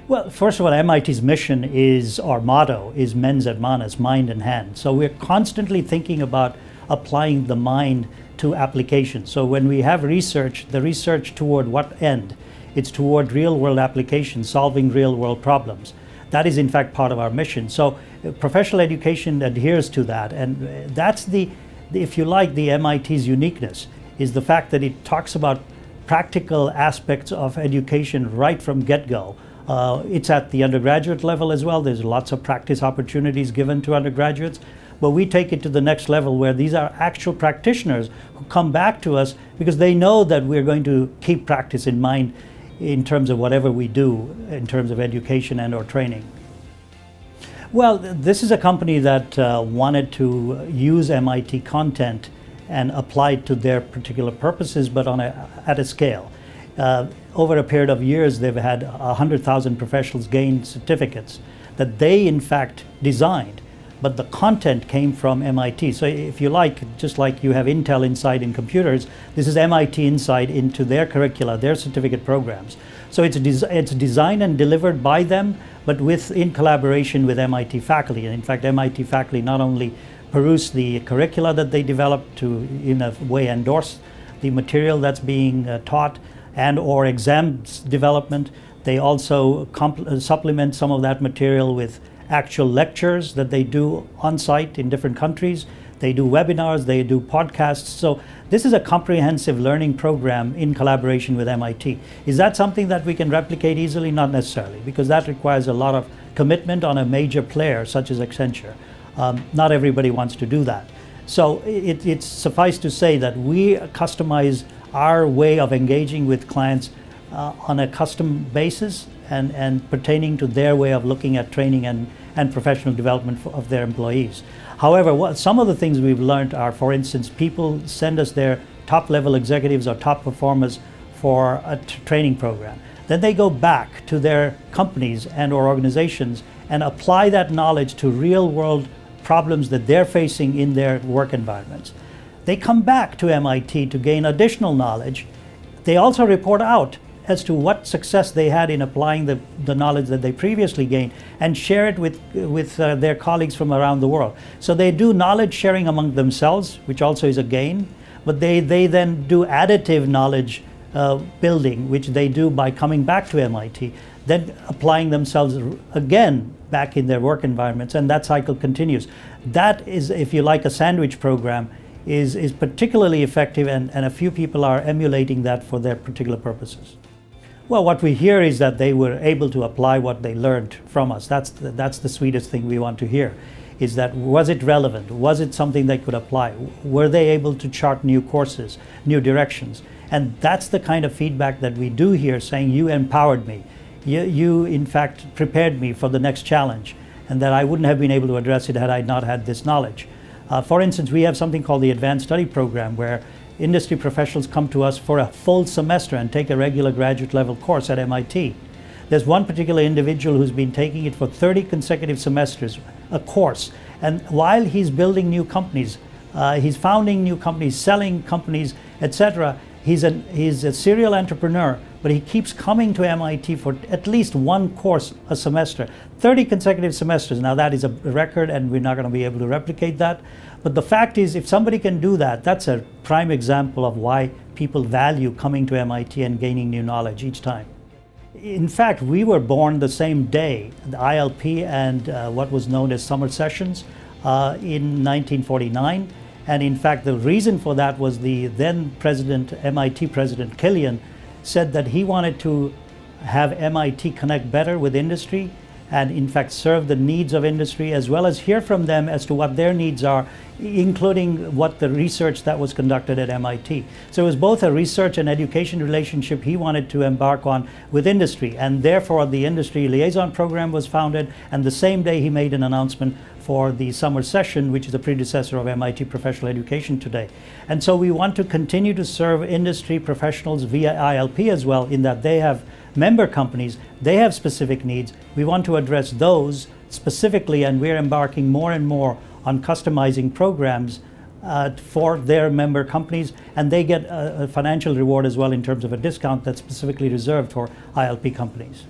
Well, first of all, MIT's mission is, our motto is mens et manus, mind and hand. So we're constantly thinking about applying the mind to applications. So when we have research, the research toward what end? It's toward real world applications, solving real world problems. That is in fact part of our mission. So professional education adheres to that, and that's if you like, the MIT's uniqueness is the fact that it talks about practical aspects of education right from get-go. It's at the undergraduate level as well. There's lots of practice opportunities given to undergraduates, but we take it to the next level where these are actual practitioners who come back to us because they know that we're going to keep practice in mind in terms of whatever we do in terms of education and or training. Well, this is a company that wanted to use MIT content and apply it to their particular purposes, but at a scale. Over a period of years, they've had 100,000 professionals gain certificates that they, in fact, designed, but the content came from MIT. So if you like, just like you have Intel Inside in computers, this is MIT Inside into their curricula, their certificate programs. So it's designed and delivered by them, but in collaboration with MIT faculty. And in fact, MIT faculty not only peruse the curricula that they developed to, in a way, endorse the material that's being taught and or exams development, they also supplement some of that material with actual lectures that they do on site in different countries. They do webinars, they do podcasts. So this is a comprehensive learning program in collaboration with MIT. Is that something that we can replicate easily? Not necessarily, because that requires a lot of commitment on a major player such as Accenture. Not everybody wants to do that. So it's suffice to say that we customize our way of engaging with clients on a custom basis and pertaining to their way of looking at training and professional development of their employees. However, some of the things we've learned are, for instance, people send us their top-level executives or top performers for a training program. Then they go back to their companies and or organizations and apply that knowledge to real-world problems that they're facing in their work environments. They come back to MIT to gain additional knowledge. They also report out as to what success they had in applying the knowledge that they previously gained and share it with their colleagues from around the world. So they do knowledge sharing among themselves, which also is a gain, but they then do additive knowledge building, which they do by coming back to MIT, then applying themselves again back in their work environments, and that cycle continues. That is, if you like, a sandwich program is particularly effective, and a few people are emulating that for their particular purposes. Well, what we hear is that they were able to apply what they learned from us. That's the sweetest thing we want to hear, is that was it relevant? Was it something they could apply? Were they able to chart new courses, new directions? And that's the kind of feedback that we do hear, saying, you empowered me. You in fact prepared me for the next challenge, and that I wouldn't have been able to address it had I not had this knowledge. For instance, we have something called the Advanced Study Program, where industry professionals come to us for a full semester and take a regular graduate level course at MIT. There's one particular individual who's been taking it for 30 consecutive semesters, a course. And while he's building new companies, he's founding new companies, selling companies, etc., he's a serial entrepreneur, but he keeps coming to MIT for at least one course a semester. 30 consecutive semesters. Now that is a record, and we're not going to be able to replicate that. But the fact is, if somebody can do that, that's a prime example of why people value coming to MIT and gaining new knowledge each time. In fact, we were born the same day, the ILP and what was known as summer sessions in 1949. And in fact, the reason for that was the then president, MIT President Killian, said that he wanted to have MIT connect better with industry and in fact serve the needs of industry, as well as hear from them as to what their needs are, including what the research that was conducted at MIT. So it was both a research and education relationship he wanted to embark on with industry, and therefore the Industry Liaison Program was founded, and the same day he made an announcement for the summer session, which is a predecessor of MIT Professional Education today. And so we want to continue to serve industry professionals via ILP as well, in that they have member companies, they have specific needs. We want to address those specifically, and we're embarking more and more on customizing programs for their member companies, and they get a financial reward as well in terms of a discount that's specifically reserved for ILP companies.